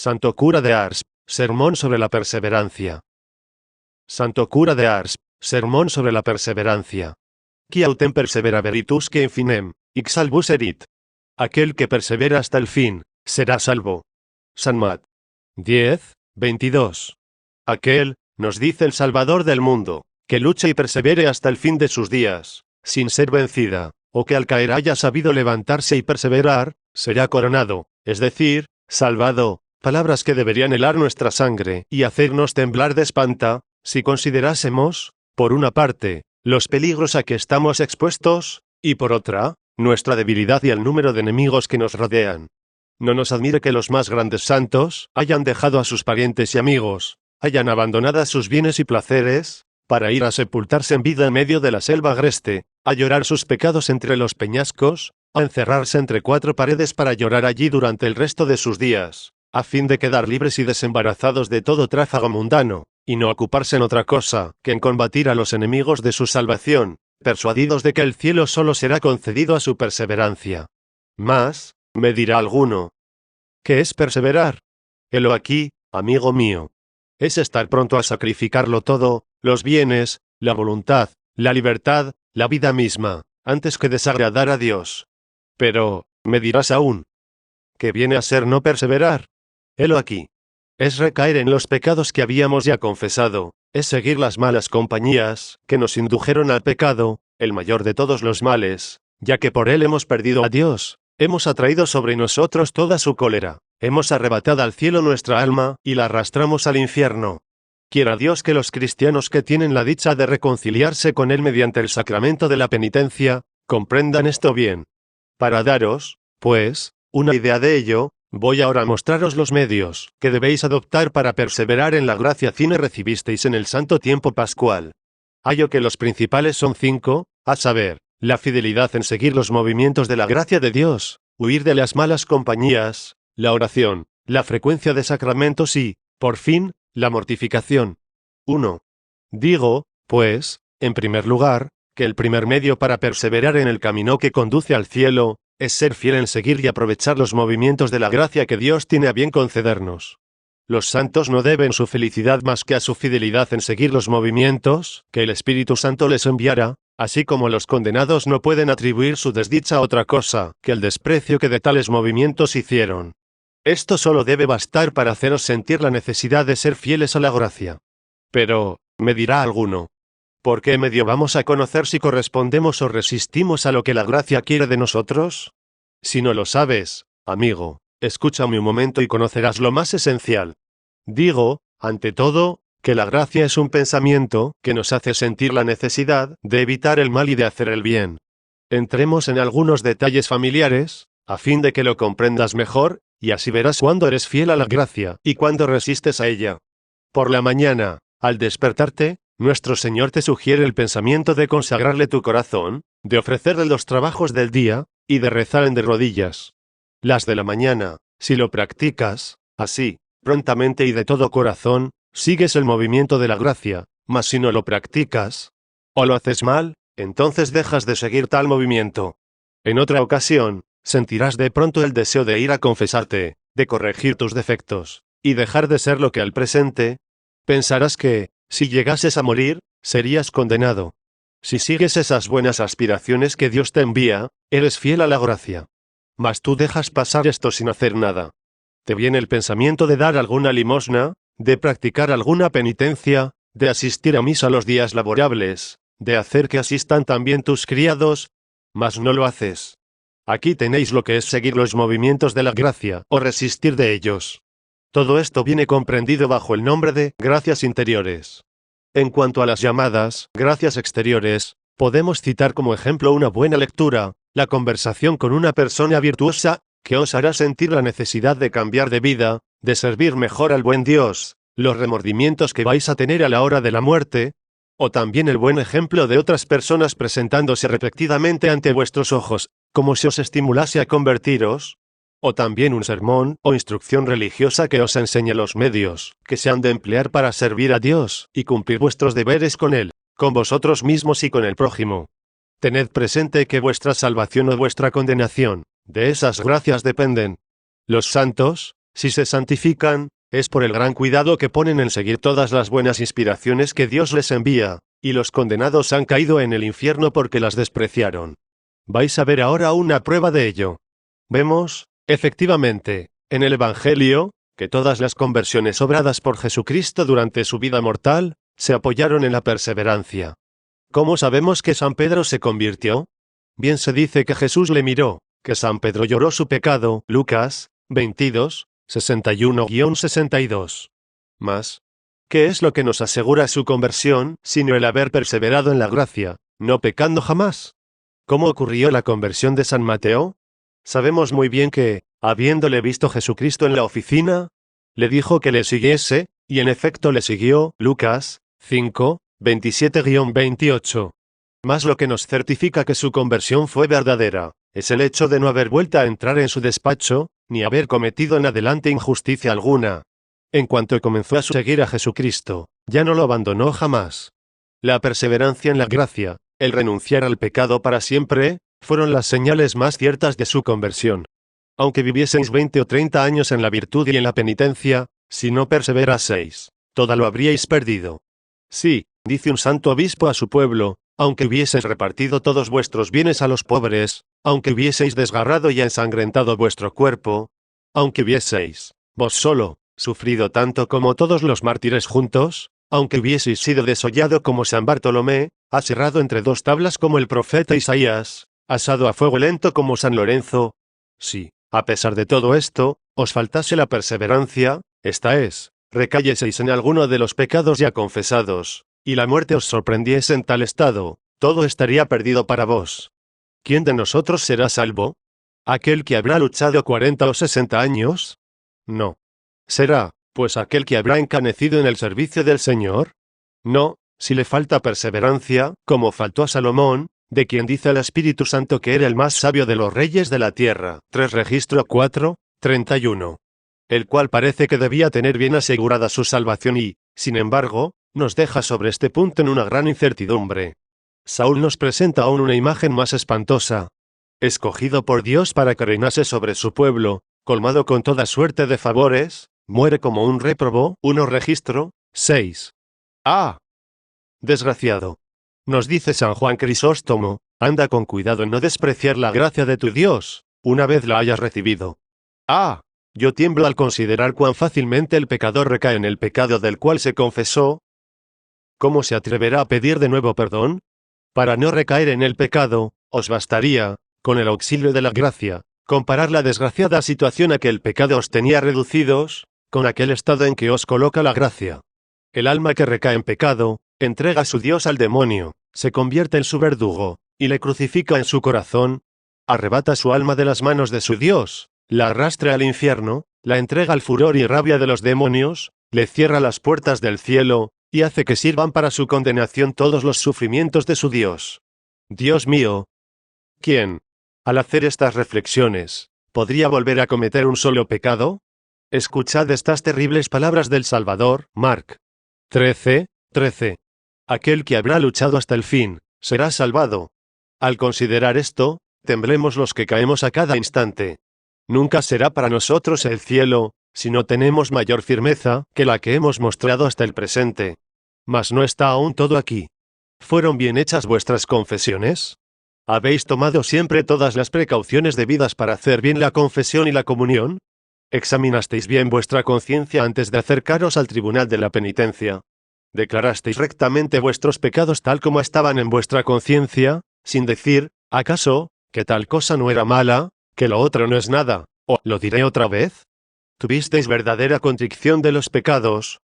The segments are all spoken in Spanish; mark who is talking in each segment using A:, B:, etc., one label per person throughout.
A: Santo cura de Ars, sermón sobre la perseverancia. Santo cura de Ars, sermón sobre la perseverancia. Qui autem persevera veritus que infinem, ix salvus erit. Aquel que persevera hasta el fin, será salvo. San Mat. 10, 22. Aquel, nos dice el Salvador del mundo, que luche y persevere hasta el fin de sus días, sin ser vencida, o que al caer haya sabido levantarse y perseverar, será coronado, es decir, salvado, palabras que deberían helar nuestra sangre y hacernos temblar de espanta, si considerásemos, por una parte, los peligros a que estamos expuestos, y por otra, nuestra debilidad y el número de enemigos que nos rodean. No nos admire que los más grandes santos hayan dejado a sus parientes y amigos, hayan abandonado sus bienes y placeres, para ir a sepultarse en vida en medio de la selva agreste, a llorar sus pecados entre los peñascos, a encerrarse entre cuatro paredes para llorar allí durante el resto de sus días, a fin de quedar libres y desembarazados de todo tráfago mundano, y no ocuparse en otra cosa que en combatir a los enemigos de su salvación, persuadidos de que el cielo solo será concedido a su perseverancia. Mas, me dirá alguno, ¿qué es perseverar? Helo aquí, amigo mío. Es estar pronto a sacrificarlo todo, los bienes, la voluntad, la libertad, la vida misma, antes que desagradar a Dios. Pero, me dirás aún, ¿qué viene a ser no perseverar? Helo aquí. Es recaer en los pecados que habíamos ya confesado, es seguir las malas compañías, que nos indujeron al pecado, el mayor de todos los males, ya que por él hemos perdido a Dios, hemos atraído sobre nosotros toda su cólera, hemos arrebatado al cielo nuestra alma, y la arrastramos al infierno. Quiera Dios que los cristianos que tienen la dicha de reconciliarse con él mediante el sacramento de la penitencia, comprendan esto bien. Para daros, pues, una idea de ello, voy ahora a mostraros los medios que debéis adoptar para perseverar en la gracia que recibisteis en el santo tiempo pascual. Hallo que los principales son 5, a saber, la fidelidad en seguir los movimientos de la gracia de Dios, huir de las malas compañías, la oración, la frecuencia de sacramentos y, por fin, la mortificación. 1. Digo, pues, en primer lugar, que el primer medio para perseverar en el camino que conduce al cielo, es ser fiel en seguir y aprovechar los movimientos de la gracia que Dios tiene a bien concedernos. Los santos no deben su felicidad más que a su fidelidad en seguir los movimientos que el Espíritu Santo les enviara, así como los condenados no pueden atribuir su desdicha a otra cosa que el desprecio que de tales movimientos hicieron. Esto solo debe bastar para haceros sentir la necesidad de ser fieles a la gracia. Pero, me dirá alguno, ¿por qué medio vamos a conocer si correspondemos o resistimos a lo que la gracia quiere de nosotros? Si no lo sabes, amigo, escúchame un momento y conocerás lo más esencial. Digo, ante todo, que la gracia es un pensamiento que nos hace sentir la necesidad de evitar el mal y de hacer el bien. Entremos en algunos detalles familiares, a fin de que lo comprendas mejor, y así verás cuándo eres fiel a la gracia y cuándo resistes a ella. Por la mañana, al despertarte, nuestro Señor te sugiere el pensamiento de consagrarle tu corazón, de ofrecerle los trabajos del día, y de rezar en de rodillas. Las de la mañana, si lo practicas, así, prontamente y de todo corazón, sigues el movimiento de la gracia, mas si no lo practicas, o lo haces mal, entonces dejas de seguir tal movimiento. En otra ocasión, sentirás de pronto el deseo de ir a confesarte, de corregir tus defectos, y dejar de ser lo que al presente. Pensarás que, si llegases a morir, serías condenado. Si sigues esas buenas aspiraciones que Dios te envía, eres fiel a la gracia. Mas tú dejas pasar esto sin hacer nada. Te viene el pensamiento de dar alguna limosna, de practicar alguna penitencia, de asistir a misa los días laborables, de hacer que asistan también tus criados, mas no lo haces. Aquí tenéis lo que es seguir los movimientos de la gracia, o resistir de ellos. Todo esto viene comprendido bajo el nombre de gracias interiores. En cuanto a las llamadas gracias exteriores, podemos citar como ejemplo una buena lectura, la conversación con una persona virtuosa, que os hará sentir la necesidad de cambiar de vida, de servir mejor al buen Dios, los remordimientos que vais a tener a la hora de la muerte, o también el buen ejemplo de otras personas presentándose repetidamente ante vuestros ojos, como si os estimulase a convertiros, o también un sermón o instrucción religiosa que os enseñe los medios que se han de emplear para servir a Dios y cumplir vuestros deberes con Él, con vosotros mismos y con el prójimo. Tened presente que vuestra salvación o vuestra condenación, de esas gracias dependen. Los santos, Si se santifican, es por el gran cuidado que ponen en seguir todas las buenas inspiraciones que Dios les envía, y los condenados han caído en el infierno porque las despreciaron. Vais a ver ahora una prueba de ello. Vemos, efectivamente, en el Evangelio, que todas las conversiones obradas por Jesucristo durante su vida mortal, se apoyaron en la perseverancia. ¿Cómo sabemos que San Pedro se convirtió? Bien se dice que Jesús le miró, que San Pedro lloró su pecado, Lucas 22, 61-62. Mas, ¿qué es lo que nos asegura su conversión, sino el haber perseverado en la gracia, no pecando jamás? ¿Cómo ocurrió la conversión de San Mateo? Sabemos muy bien que, habiéndole visto Jesucristo en la oficina, le dijo que le siguiese, y en efecto le siguió, Lucas 5, 27-28. Mas lo que nos certifica que su conversión fue verdadera, es el hecho de no haber vuelto a entrar en su despacho, ni haber cometido en adelante injusticia alguna. En cuanto comenzó a seguir a Jesucristo, ya no lo abandonó jamás. La perseverancia en la gracia, el renunciar al pecado para siempre, fueron las señales más ciertas de su conversión. Aunque vivieseis 20 o 30 años en la virtud y en la penitencia, si no perseveraseis, todo lo habríais perdido. Sí, dice un santo obispo a su pueblo, aunque hubieseis repartido todos vuestros bienes a los pobres, aunque hubieseis desgarrado y ensangrentado vuestro cuerpo, aunque hubieseis, vos solo, sufrido tanto como todos los mártires juntos, aunque hubieseis sido desollado como San Bartolomé, aserrado entre dos tablas como el profeta Isaías, asado a fuego lento como San Lorenzo, si, a pesar de todo esto, os faltase la perseverancia, esta es, recayeseis en alguno de los pecados ya confesados, y la muerte os sorprendiese en tal estado, todo estaría perdido para vos. ¿Quién de nosotros será salvo? ¿Aquel que habrá luchado 40 o 60 años? No. ¿Será, pues, aquel que habrá encanecido en el servicio del Señor? No, si le falta perseverancia, como faltó a Salomón, de quien dice el Espíritu Santo que era el más sabio de los reyes de la tierra. 3 Registro 4, 31. El cual parece que debía tener bien asegurada su salvación y, sin embargo, nos deja sobre este punto en una gran incertidumbre. Saúl nos presenta aún una imagen más espantosa. Escogido por Dios para que reinase sobre su pueblo, colmado con toda suerte de favores, muere como un réprobo. 1 Registro 6. ¡Ah! Desgraciado. Nos dice San Juan Crisóstomo, anda con cuidado en no despreciar la gracia de tu Dios, una vez la hayas recibido. ¡Ah! Yo tiemblo al considerar cuán fácilmente el pecador recae en el pecado del cual se confesó. ¿Cómo se atreverá a pedir de nuevo perdón? Para no recaer en el pecado, os bastaría, con el auxilio de la gracia, comparar la desgraciada situación a que el pecado os tenía reducidos, con aquel estado en que os coloca la gracia. El alma que recae en pecado, entrega a su Dios al demonio, se convierte en su verdugo, y le crucifica en su corazón, arrebata su alma de las manos de su Dios, la arrastra al infierno, la entrega al furor y rabia de los demonios, le cierra las puertas del cielo, y hace que sirvan para su condenación todos los sufrimientos de su Dios. Dios mío, ¿quién, al hacer estas reflexiones, podría volver a cometer un solo pecado? Escuchad estas terribles palabras del Salvador, Marc 13, 13. Aquel que habrá luchado hasta el fin, será salvado. Al considerar esto, temblemos los que caemos a cada instante. Nunca será para nosotros el cielo, si no tenemos mayor firmeza que la que hemos mostrado hasta el presente. Mas no está aún todo aquí. ¿Fueron bien hechas vuestras confesiones? ¿Habéis tomado siempre todas las precauciones debidas para hacer bien la confesión y la comunión? ¿Examinasteis bien vuestra conciencia antes de acercaros al tribunal de la penitencia? ¿Declarasteis rectamente vuestros pecados tal como estaban en vuestra conciencia, sin decir, acaso, que tal cosa no era mala, que lo otro no es nada, o, lo diré otra vez? ¿Tuvisteis verdadera contrición de los pecados,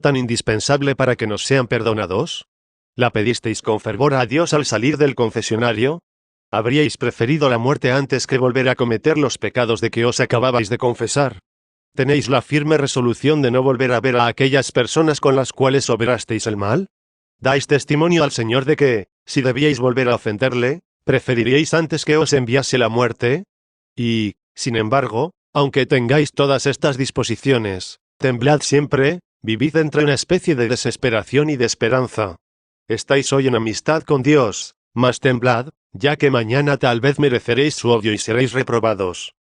A: tan indispensable para que nos sean perdonados? ¿La pedisteis con fervor a Dios al salir del confesionario? ¿Habríais preferido la muerte antes que volver a cometer los pecados de que os acababais de confesar? ¿Tenéis la firme resolución de no volver a ver a aquellas personas con las cuales obrasteis el mal? ¿Dais testimonio al Señor de que, si debíais volver a ofenderle, preferiríais antes que os enviase la muerte? Y, sin embargo, aunque tengáis todas estas disposiciones, temblad siempre, vivid entre una especie de desesperación y de esperanza. Estáis hoy en amistad con Dios, mas temblad, ya que mañana tal vez mereceréis su odio y seréis reprobados.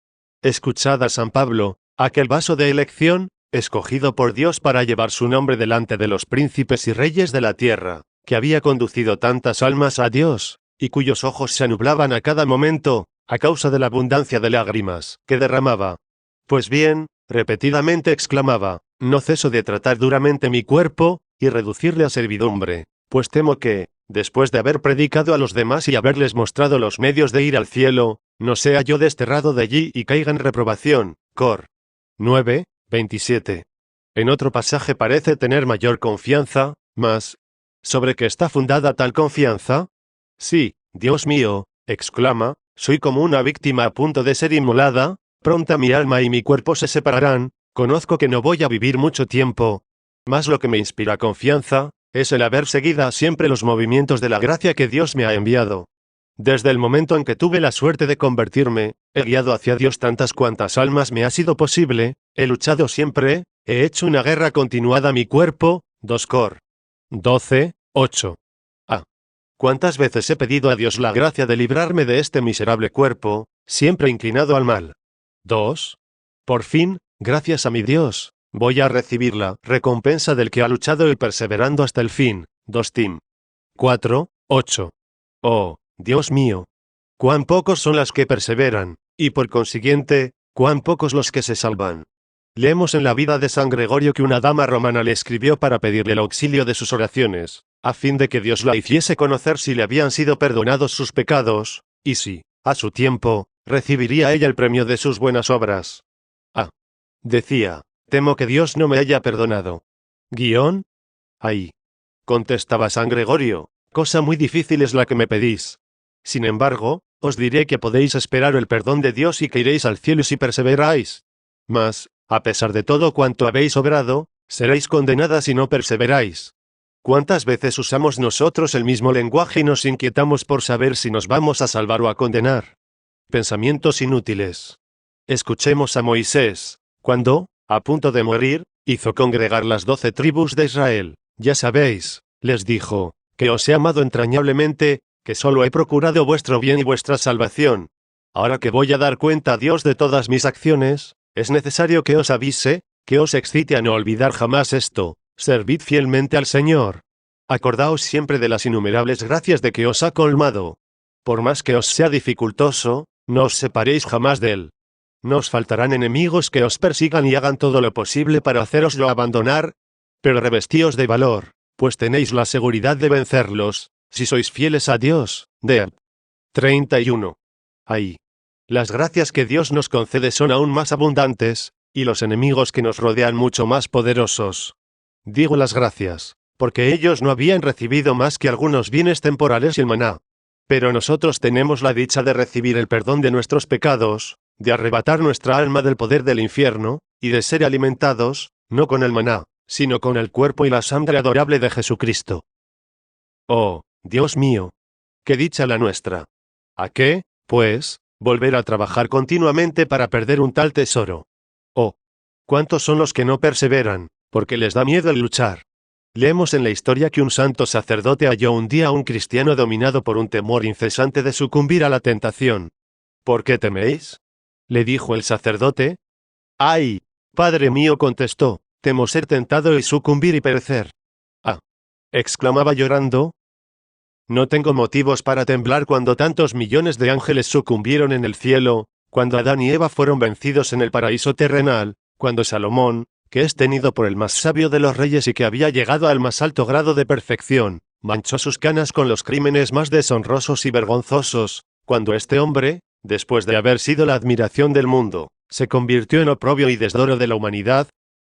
A: Escuchad a San Pablo, aquel vaso de elección, escogido por Dios para llevar su nombre delante de los príncipes y reyes de la tierra, que había conducido tantas almas a Dios, y cuyos ojos se nublaban a cada momento, a causa de la abundancia de lágrimas que derramaba. Pues bien, repetidamente exclamaba, no ceso de tratar duramente mi cuerpo, y reducirle a servidumbre, pues temo que, después de haber predicado a los demás y haberles mostrado los medios de ir al cielo, no sea yo desterrado de allí y caiga en reprobación. Cor. 9, 27. En otro pasaje parece tener mayor confianza, mas, ¿sobre qué está fundada tal confianza? Sí, Dios mío, exclama, soy como una víctima a punto de ser inmolada, pronta mi alma y mi cuerpo se separarán, conozco que no voy a vivir mucho tiempo. Mas lo que me inspira confianza, es el haber seguido siempre los movimientos de la gracia que Dios me ha enviado. Desde el momento en que tuve la suerte de convertirme, he guiado hacia Dios tantas cuantas almas me ha sido posible, he luchado siempre, he hecho una guerra continuada a mi cuerpo. 2 Cor. 12, 8. ¿Cuántas veces he pedido a Dios la gracia de librarme de este miserable cuerpo, siempre inclinado al mal? 2. Por fin, gracias a mi Dios, voy a recibir la recompensa del que ha luchado y perseverando hasta el fin. 2 Tim. 4, 8. Oh, Dios mío, cuán pocos son las que perseveran, y por consiguiente, cuán pocos los que se salvan. Leemos en la vida de San Gregorio que una dama romana le escribió para pedirle el auxilio de sus oraciones, a fin de que Dios la hiciese conocer si le habían sido perdonados sus pecados, y si, a su tiempo, recibiría ella el premio de sus buenas obras. Decía, temo que Dios no me haya perdonado. Ahí. Contestaba San Gregorio, cosa muy difícil es la que me pedís. Sin embargo, os diré que podéis esperar el perdón de Dios y que iréis al cielo si perseveráis. Mas, a pesar de todo cuanto habéis obrado, seréis condenadas si no perseveráis. ¿Cuántas veces usamos nosotros el mismo lenguaje y nos inquietamos por saber si nos vamos a salvar o a condenar? Pensamientos inútiles. Escuchemos a Moisés, cuando, a punto de morir, hizo congregar las 12 tribus de Israel. Ya sabéis, les dijo, que os he amado entrañablemente, que solo he procurado vuestro bien y vuestra salvación. Ahora que voy a dar cuenta a Dios de todas mis acciones, es necesario que os avise, que os excite a no olvidar jamás esto, servid fielmente al Señor. Acordaos siempre de las innumerables gracias de que os ha colmado. Por más que os sea dificultoso, no os separéis jamás de Él. No os faltarán enemigos que os persigan y hagan todo lo posible para haceroslo abandonar, pero revestíos de valor, pues tenéis la seguridad de vencerlos, si sois fieles a Dios. De 31. Ahí. Las gracias que Dios nos concede son aún más abundantes, y los enemigos que nos rodean mucho más poderosos. Digo las gracias, porque ellos no habían recibido más que algunos bienes temporales y el maná. Pero nosotros tenemos la dicha de recibir el perdón de nuestros pecados, de arrebatar nuestra alma del poder del infierno, y de ser alimentados, no con el maná, sino con el cuerpo y la sangre adorable de Jesucristo. Oh, Dios mío, qué dicha la nuestra. ¿A qué, pues, volver a trabajar continuamente para perder un tal tesoro? Oh, ¿cuántos son los que no perseveran, porque les da miedo el luchar? Leemos en la historia que un santo sacerdote halló un día a un cristiano dominado por un temor incesante de sucumbir a la tentación. ¿Por qué teméis?, le dijo el sacerdote. ¡Ay, Padre mío!, contestó, temo ser tentado y sucumbir y perecer. Exclamaba llorando. No tengo motivos para temblar cuando tantos millones de ángeles sucumbieron en el cielo, cuando Adán y Eva fueron vencidos en el paraíso terrenal, cuando Salomón, que es tenido por el más sabio de los reyes y que había llegado al más alto grado de perfección, manchó sus canas con los crímenes más deshonrosos y vergonzosos, cuando este hombre, después de haber sido la admiración del mundo, se convirtió en oprobio y desdoro de la humanidad,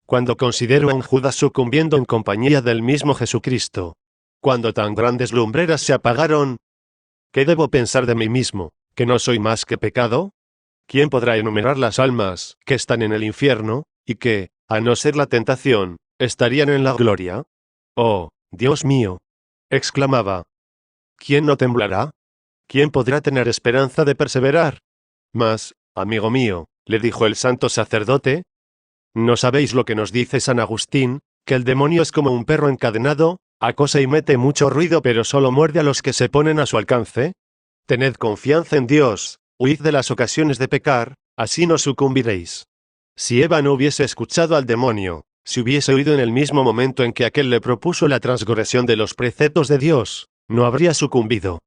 A: cuando considero a un Judas sucumbiendo en compañía del mismo Jesucristo, cuando tan grandes lumbreras se apagaron, ¿qué debo pensar de mí mismo, que no soy más que pecado? ¿Quién podrá enumerar las almas que están en el infierno, y que, a no ser la tentación, estarían en la gloria? Oh, Dios mío, exclamaba. ¿Quién no temblará? ¿Quién podrá tener esperanza de perseverar? Mas, amigo mío, le dijo el santo sacerdote, ¿no sabéis lo que nos dice San Agustín, que el demonio es como un perro encadenado, acosa y mete mucho ruido pero solo muerde a los que se ponen a su alcance? Tened confianza en Dios, huid de las ocasiones de pecar, así no sucumbiréis. Si Eva no hubiese escuchado al demonio, si hubiese oído en el mismo momento en que aquel le propuso la transgresión de los preceptos de Dios, no habría sucumbido.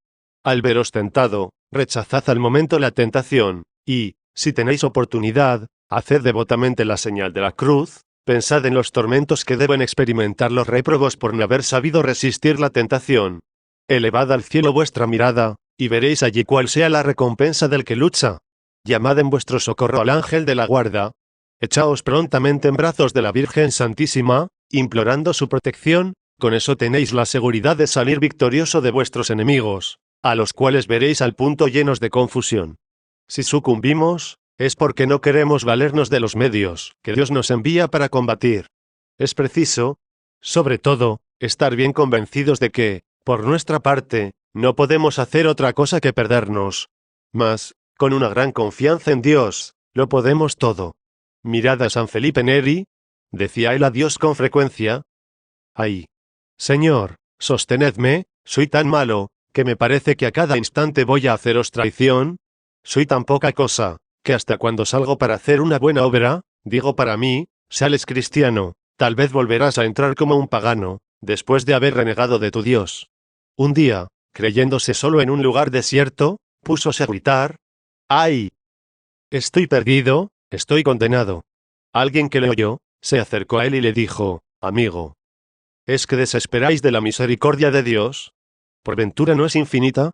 A: Al veros tentado, rechazad al momento la tentación, y, si tenéis oportunidad, haced devotamente la señal de la cruz. Pensad en los tormentos que deben experimentar los réprobos por no haber sabido resistir la tentación. Elevad al cielo vuestra mirada, y veréis allí cuál sea la recompensa del que lucha. Llamad en vuestro socorro al ángel de la guarda. Echaos prontamente en brazos de la Virgen Santísima, implorando su protección, con eso tenéis la seguridad de salir victorioso de vuestros enemigos, a los cuales veréis al punto llenos de confusión. Si sucumbimos, es porque no queremos valernos de los medios que Dios nos envía para combatir. Es preciso, sobre todo, estar bien convencidos de que, por nuestra parte, no podemos hacer otra cosa que perdernos. Mas, con una gran confianza en Dios, lo podemos todo. Mirad a San Felipe Neri, decía él a Dios con frecuencia. ¡Ay! Señor, sostenedme, soy tan malo, que me parece que a cada instante voy a haceros traición. Soy tan poca cosa, que hasta cuando salgo para hacer una buena obra, digo para mí, sales cristiano, tal vez volverás a entrar como un pagano, después de haber renegado de tu Dios. Un día, creyéndose solo en un lugar desierto, púsose a gritar. ¡Ay! Estoy perdido, estoy condenado. Alguien que le oyó, se acercó a él y le dijo, amigo, ¿es que desesperáis de la misericordia de Dios? ¿Por ventura no es infinita?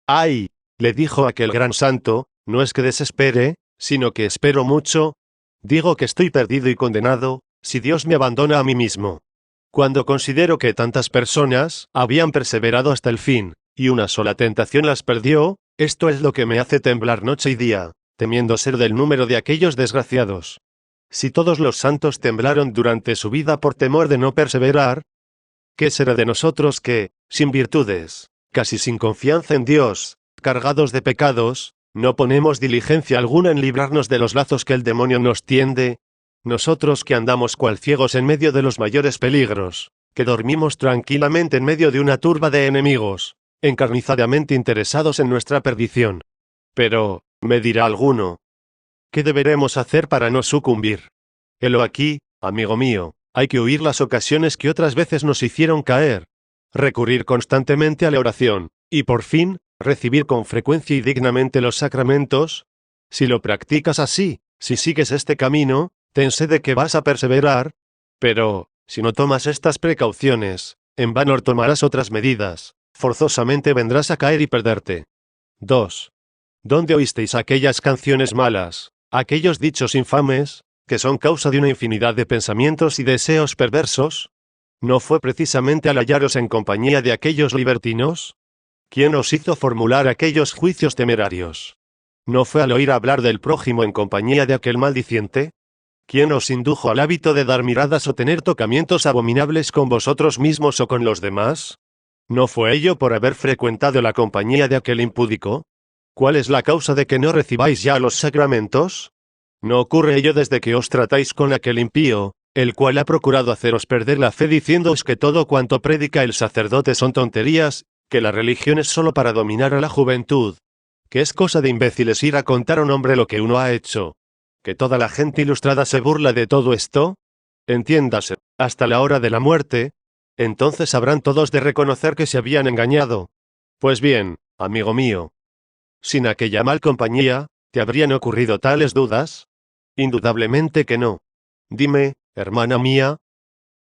A: ¡Ay! Le dijo aquel gran santo, no es que desespere, sino que espero mucho. Digo que estoy perdido y condenado, si Dios me abandona a mí mismo. Cuando considero que tantas personas habían perseverado hasta el fin, y una sola tentación las perdió, esto es lo que me hace temblar noche y día, temiendo ser del número de aquellos desgraciados. Si todos los santos temblaron durante su vida por temor de no perseverar, ¿qué será de nosotros que, sin virtudes, casi sin confianza en Dios, cargados de pecados, no ponemos diligencia alguna en librarnos de los lazos que el demonio nos tiende? Nosotros que andamos cual ciegos en medio de los mayores peligros, que dormimos tranquilamente en medio de una turba de enemigos, encarnizadamente interesados en nuestra perdición. Pero, me dirá alguno, ¿qué deberemos hacer para no sucumbir? Helo aquí, amigo mío, hay que huir las ocasiones que otras veces nos hicieron caer, recurrir constantemente a la oración, y por fin, recibir con frecuencia y dignamente los sacramentos. Si lo practicas así, si sigues este camino, tense de que vas a perseverar. Pero, si no tomas estas precauciones, en vano tomarás otras medidas, forzosamente vendrás a caer y perderte. 2. ¿Dónde oísteis aquellas canciones malas, aquellos dichos infames, que son causa de una infinidad de pensamientos y deseos perversos? ¿No fue precisamente al hallaros en compañía de aquellos libertinos? ¿Quién os hizo formular aquellos juicios temerarios? ¿No fue al oír hablar del prójimo en compañía de aquel maldiciente? ¿Quién os indujo al hábito de dar miradas o tener tocamientos abominables con vosotros mismos o con los demás? ¿No fue ello por haber frecuentado la compañía de aquel impúdico? ¿Cuál es la causa de que no recibáis ya los sacramentos? ¿No ocurre ello desde que os tratáis con aquel impío, el cual ha procurado haceros perder la fe diciéndoos que todo cuanto predica el sacerdote son tonterías, que la religión es solo para dominar a la juventud, que es cosa de imbéciles ir a contar a un hombre lo que uno ha hecho, que toda la gente ilustrada se burla de todo esto? Entiéndase, hasta la hora de la muerte, entonces habrán todos de reconocer que se habían engañado. Pues bien, amigo mío, sin aquella mal compañía, ¿te habrían ocurrido tales dudas? Indudablemente que no. Dime, hermana mía,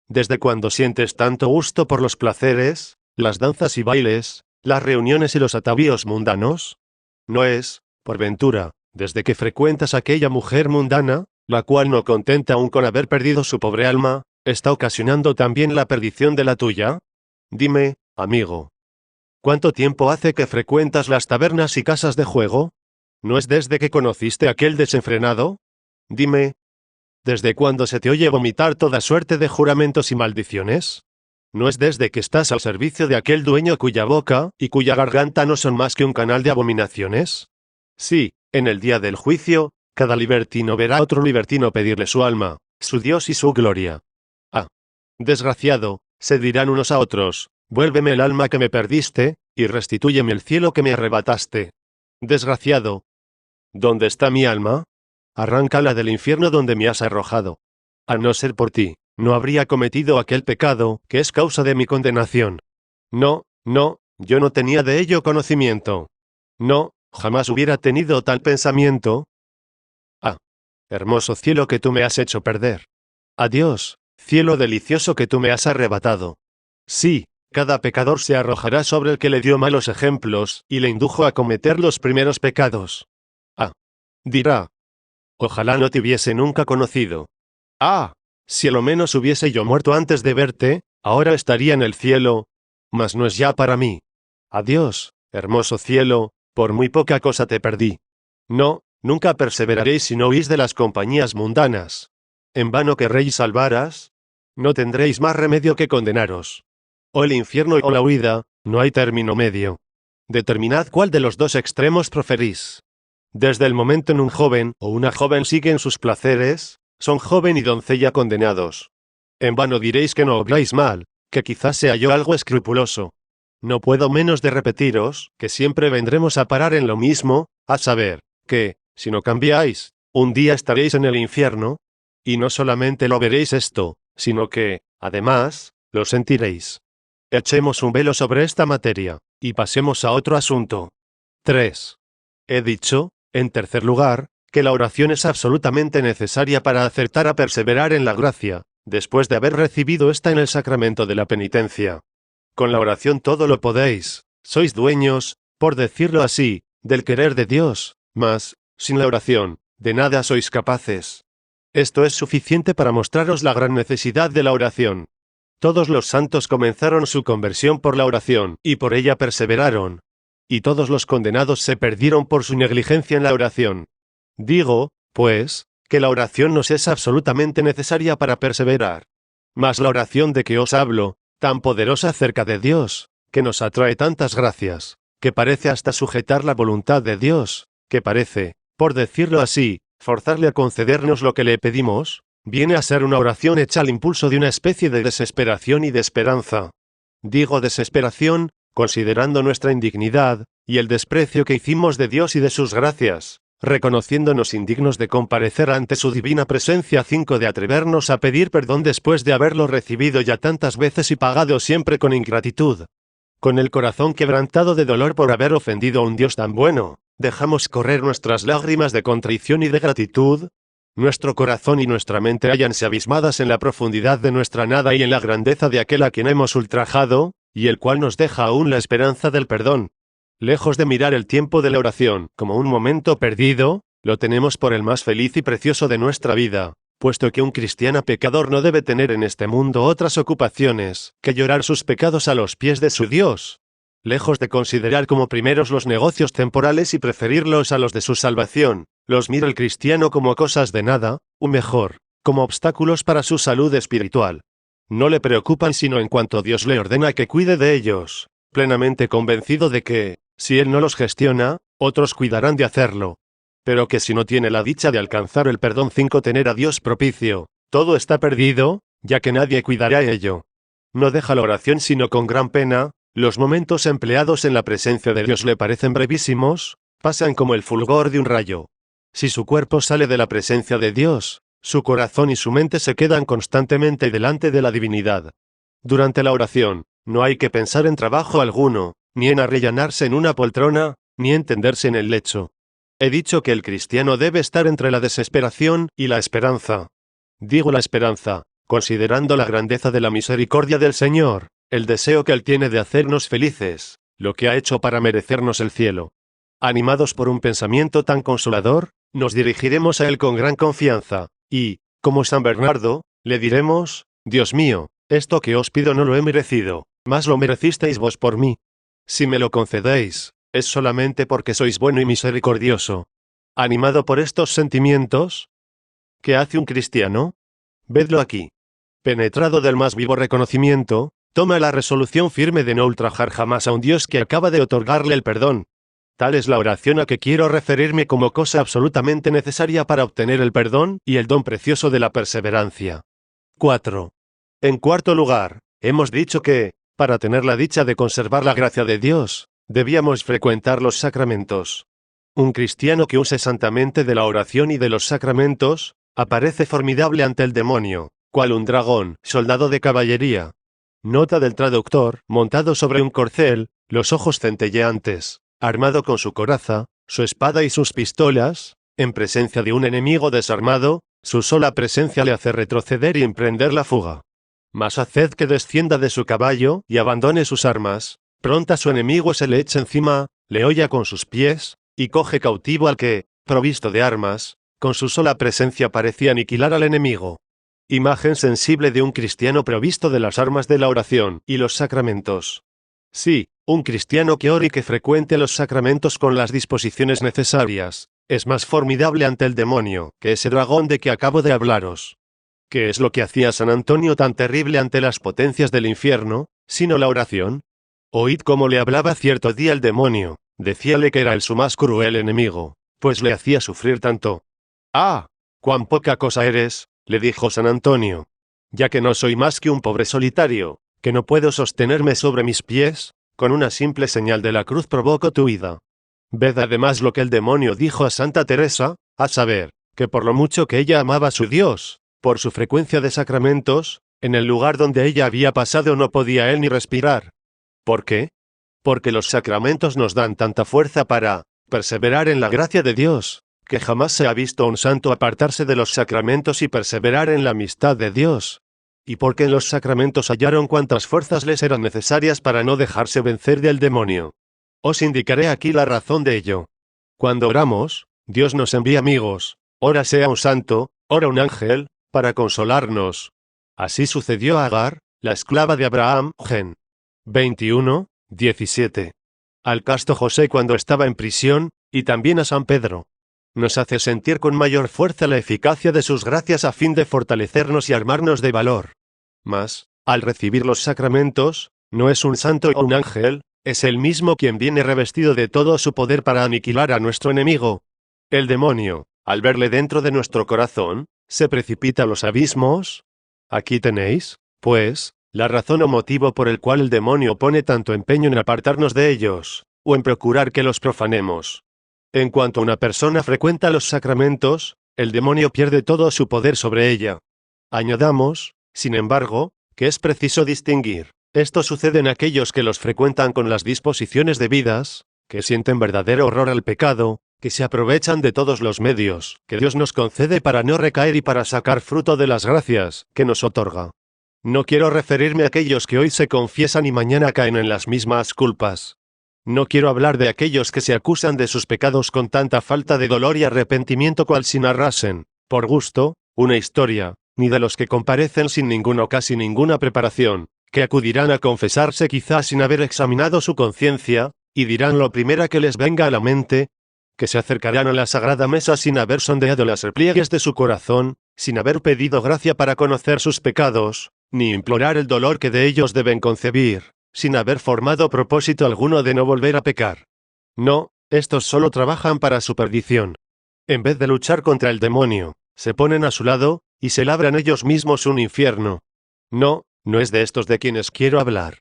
A: ¿desde cuándo sientes tanto gusto por los placeres, las danzas y bailes, las reuniones y los atavíos mundanos? ¿No es, por ventura, desde que frecuentas a aquella mujer mundana, la cual no contenta aún con haber perdido su pobre alma, está ocasionando también la perdición de la tuya? Dime, amigo, ¿cuánto tiempo hace que frecuentas las tabernas y casas de juego? ¿No es desde que conociste a aquel desenfrenado? Dime, ¿desde cuándo se te oye vomitar toda suerte de juramentos y maldiciones? ¿No es desde que estás al servicio de aquel dueño cuya boca y cuya garganta no son más que un canal de abominaciones? Sí, en el día del juicio, cada libertino verá a otro libertino pedirle su alma, su Dios y su gloria. Ah, desgraciado, se dirán unos a otros, vuélveme el alma que me perdiste, y restitúyeme el cielo que me arrebataste. Desgraciado, ¿dónde está mi alma? arráncala del infierno donde me has arrojado. A no ser por ti, no habría cometido aquel pecado, que es causa de mi condenación. No, yo no tenía de ello conocimiento. No, jamás hubiera tenido tal pensamiento. Ah, hermoso cielo que tú me has hecho perder. Adiós, cielo delicioso que tú me has arrebatado. Sí, cada pecador se arrojará sobre el que le dio malos ejemplos, y le indujo a cometer los primeros pecados. Ah, dirá. Ojalá no te hubiese nunca conocido. Ah, si a lo menos hubiese yo muerto antes de verte, ahora estaría en el cielo. Mas no es ya para mí. Adiós, hermoso cielo, por muy poca cosa te perdí. No, nunca perseveraréis si no huís de las compañías mundanas. En vano querréis salvaras, no tendréis más remedio que condenaros. O el infierno o la huida, no hay término medio. Determinad cuál de los dos extremos proferís. Desde el momento en un joven o una joven siguen sus placeres, son joven y doncella condenados. En vano diréis que no obráis mal, que quizás sea yo algo escrupuloso. No puedo menos de repetiros, que siempre vendremos a parar en lo mismo, a saber, que, si no cambiáis, un día estaréis en el infierno, y no solamente lo veréis esto, sino que, además, lo sentiréis. Echemos un velo sobre esta materia, y pasemos a otro asunto. 3. He dicho, en tercer lugar, que la oración es absolutamente necesaria para acertar a perseverar en la gracia, después de haber recibido esta en el sacramento de la penitencia. Con la oración todo lo podéis, sois dueños, por decirlo así, del querer de Dios, mas, sin la oración, de nada sois capaces. Esto es suficiente para mostraros la gran necesidad de la oración. Todos los santos comenzaron su conversión por la oración, y por ella perseveraron. Y todos los condenados se perdieron por su negligencia en la oración. Digo, pues, que la oración nos es absolutamente necesaria para perseverar. Mas la oración de que os hablo, tan poderosa cerca de Dios, que nos atrae tantas gracias, que parece hasta sujetar la voluntad de Dios, que parece, por decirlo así, forzarle a concedernos lo que le pedimos, viene a ser una oración hecha al impulso de una especie de desesperación y de esperanza. Digo desesperación, considerando nuestra indignidad, y el desprecio que hicimos de Dios y de sus gracias, reconociéndonos indignos de comparecer ante su divina presencia, 5 de atrevernos a pedir perdón después de haberlo recibido ya tantas veces y pagado siempre con ingratitud. Con el corazón quebrantado de dolor por haber ofendido a un Dios tan bueno, dejamos correr nuestras lágrimas de contrición y de gratitud. Nuestro corazón y nuestra mente hállanse abismadas en la profundidad de nuestra nada y en la grandeza de aquel a quien hemos ultrajado, y el cual nos deja aún la esperanza del perdón. Lejos de mirar el tiempo de la oración como un momento perdido, lo tenemos por el más feliz y precioso de nuestra vida, puesto que un cristiano pecador no debe tener en este mundo otras ocupaciones que llorar sus pecados a los pies de su Dios. Lejos de considerar como primeros los negocios temporales y preferirlos a los de su salvación, los mira el cristiano como cosas de nada, o mejor, como obstáculos para su salud espiritual. No le preocupan sino en cuanto Dios le ordena que cuide de ellos, plenamente convencido de que, si él no los gestiona, otros cuidarán de hacerlo. Pero que si no tiene la dicha de alcanzar el perdón, 5 tener a Dios propicio, todo está perdido, ya que nadie cuidará ello. No deja la oración sino con gran pena, los momentos empleados en la presencia de Dios le parecen brevísimos, pasan como el fulgor de un rayo. Si su cuerpo sale de la presencia de Dios, su corazón y su mente se quedan constantemente delante de la divinidad. Durante la oración, no hay que pensar en trabajo alguno, ni en arrellanarse en una poltrona, ni en tenderse en el lecho. He dicho que el cristiano debe estar entre la desesperación y la esperanza. Digo la esperanza, considerando la grandeza de la misericordia del Señor, el deseo que Él tiene de hacernos felices, lo que ha hecho para merecernos el cielo. Animados por un pensamiento tan consolador, nos dirigiremos a Él con gran confianza, y, como San Bernardo, le diremos: Dios mío, esto que os pido no lo he merecido, mas lo merecisteis vos por mí. Si me lo concedéis, es solamente porque sois bueno y misericordioso. Animado por estos sentimientos, ¿qué hace un cristiano? Vedlo aquí. Penetrado del más vivo reconocimiento, toma la resolución firme de no ultrajar jamás a un Dios que acaba de otorgarle el perdón. Tal es la oración a que quiero referirme como cosa absolutamente necesaria para obtener el perdón y el don precioso de la perseverancia. 4. En cuarto lugar, hemos dicho que, para tener la dicha de conservar la gracia de Dios, debíamos frecuentar los sacramentos. Un cristiano que use santamente de la oración y de los sacramentos, aparece formidable ante el demonio, cual un dragón, soldado de caballería. Nota del traductor, montado sobre un corcel, los ojos centelleantes, armado con su coraza, su espada y sus pistolas, en presencia de un enemigo desarmado, su sola presencia le hace retroceder y emprender la fuga. Mas haced que descienda de su caballo y abandone sus armas, pronta su enemigo se le echa encima, le holla con sus pies, y coge cautivo al que, provisto de armas, con su sola presencia parecía aniquilar al enemigo. Imagen sensible de un cristiano provisto de las armas de la oración y los sacramentos. Sí, un cristiano que ore y que frecuente los sacramentos con las disposiciones necesarias, es más formidable ante el demonio que ese dragón de que acabo de hablaros. ¿Qué es lo que hacía San Antonio tan terrible ante las potencias del infierno, sino la oración? Oíd cómo le hablaba cierto día el demonio, decíale que era el su más cruel enemigo, pues le hacía sufrir tanto. ¡Ah! ¡Cuán poca cosa eres!, le dijo San Antonio. Ya que no soy más que un pobre solitario, que no puedo sostenerme sobre mis pies, con una simple señal de la cruz provoco tu huida. Ved además lo que el demonio dijo a Santa Teresa, a saber, que por lo mucho que ella amaba a su Dios, por su frecuencia de sacramentos, en el lugar donde ella había pasado no podía él ni respirar. ¿Por qué? Porque los sacramentos nos dan tanta fuerza para perseverar en la gracia de Dios, que jamás se ha visto a un santo apartarse de los sacramentos y perseverar en la amistad de Dios. Y porque en los sacramentos hallaron cuantas fuerzas les eran necesarias para no dejarse vencer del demonio. Os indicaré aquí la razón de ello. Cuando oramos, Dios nos envía amigos, ora sea un santo, ora un ángel, para consolarnos. Así sucedió a Agar, la esclava de Abraham, Gen. 21, 17. Al casto José cuando estaba en prisión, y también a San Pedro. Nos hace sentir con mayor fuerza la eficacia de sus gracias a fin de fortalecernos y armarnos de valor. Mas, al recibir los sacramentos, no es un santo o un ángel, es él mismo quien viene revestido de todo su poder para aniquilar a nuestro enemigo. El demonio, al verle dentro de nuestro corazón, se precipita a los abismos. Aquí tenéis, pues, la razón o motivo por el cual el demonio pone tanto empeño en apartarnos de ellos, o en procurar que los profanemos. En cuanto una persona frecuenta los sacramentos, el demonio pierde todo su poder sobre ella. Añadamos, sin embargo, que es preciso distinguir. Esto sucede en aquellos que los frecuentan con las disposiciones debidas, que sienten verdadero horror al pecado, que se aprovechan de todos los medios que Dios nos concede para no recaer y para sacar fruto de las gracias que nos otorga. No quiero referirme a aquellos que hoy se confiesan y mañana caen en las mismas culpas. No quiero hablar de aquellos que se acusan de sus pecados con tanta falta de dolor y arrepentimiento cual si narrasen, por gusto, una historia, ni de los que comparecen sin ninguna o casi ninguna preparación, que acudirán a confesarse quizás sin haber examinado su conciencia, y dirán lo primera que les venga a la mente, que se acercarán a la sagrada mesa sin haber sondeado las repliegues de su corazón, sin haber pedido gracia para conocer sus pecados, ni implorar el dolor que de ellos deben concebir, sin haber formado propósito alguno de no volver a pecar. No, estos solo trabajan para su perdición. En vez de luchar contra el demonio, se ponen a su lado, y se labran ellos mismos un infierno. No, no es de estos de quienes quiero hablar.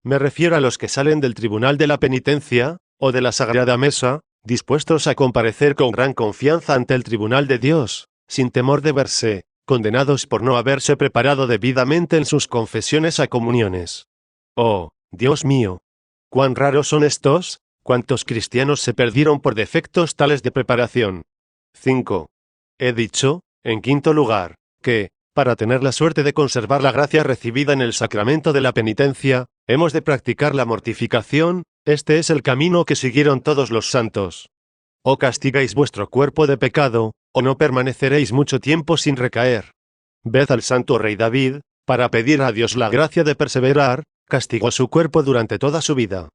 A: Me refiero a los que salen del tribunal de la penitencia, o de la sagrada mesa, dispuestos a comparecer con gran confianza ante el tribunal de Dios, sin temor de verse condenados por no haberse preparado debidamente en sus confesiones a comuniones. Oh, Dios mío, cuán raros son estos, cuántos cristianos se perdieron por defectos tales de preparación. 5. He dicho, en quinto lugar, que, para tener la suerte de conservar la gracia recibida en el sacramento de la penitencia, hemos de practicar la mortificación. Este es el camino que siguieron todos los santos. O castigáis vuestro cuerpo de pecado, o no permaneceréis mucho tiempo sin recaer. Ved al santo rey David, para pedir a Dios la gracia de perseverar, castigó su cuerpo durante toda su vida.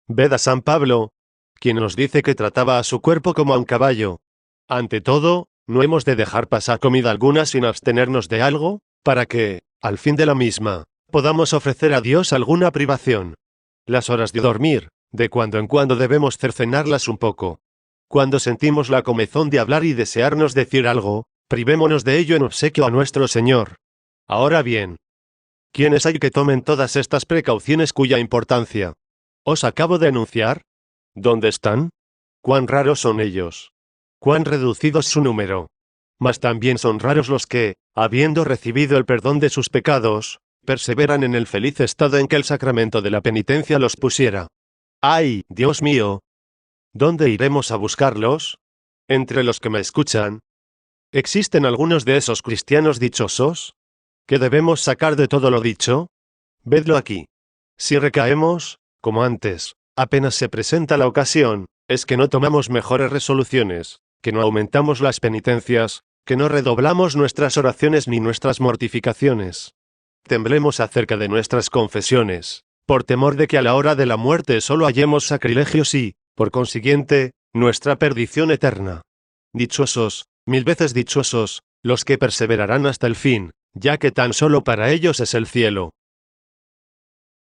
A: Ved a San Pablo, quien nos dice que trataba a su cuerpo como a un caballo. Ante todo, no hemos de dejar pasar comida alguna sin abstenernos de algo, para que, al fin de la misma, podamos ofrecer a Dios alguna privación. Las horas de dormir, de cuando en cuando debemos cercenarlas un poco. Cuando sentimos la comezón de hablar y desearnos decir algo, privémonos de ello en obsequio a nuestro Señor. Ahora bien, ¿quiénes hay que tomen todas estas precauciones cuya importancia os acabo de enunciar? ¿Dónde están? Cuán raros son ellos. Cuán reducido es su número. Mas también son raros los que, habiendo recibido el perdón de sus pecados, perseveran en el feliz estado en que el sacramento de la penitencia los pusiera. ¡Ay, Dios mío! ¿Dónde iremos a buscarlos? Entre los que me escuchan. ¿Existen algunos de esos cristianos dichosos? ¿Qué debemos sacar de todo lo dicho? Vedlo aquí. Si recaemos, como antes, apenas se presenta la ocasión, es que no tomamos mejores resoluciones, que no aumentamos las penitencias, que no redoblamos nuestras oraciones ni nuestras mortificaciones. Temblemos acerca de nuestras confesiones, por temor de que a la hora de la muerte solo hallemos sacrilegios y, por consiguiente, nuestra perdición eterna. Dichosos, mil veces dichosos, los que perseverarán hasta el fin, ya que tan solo para ellos es el cielo.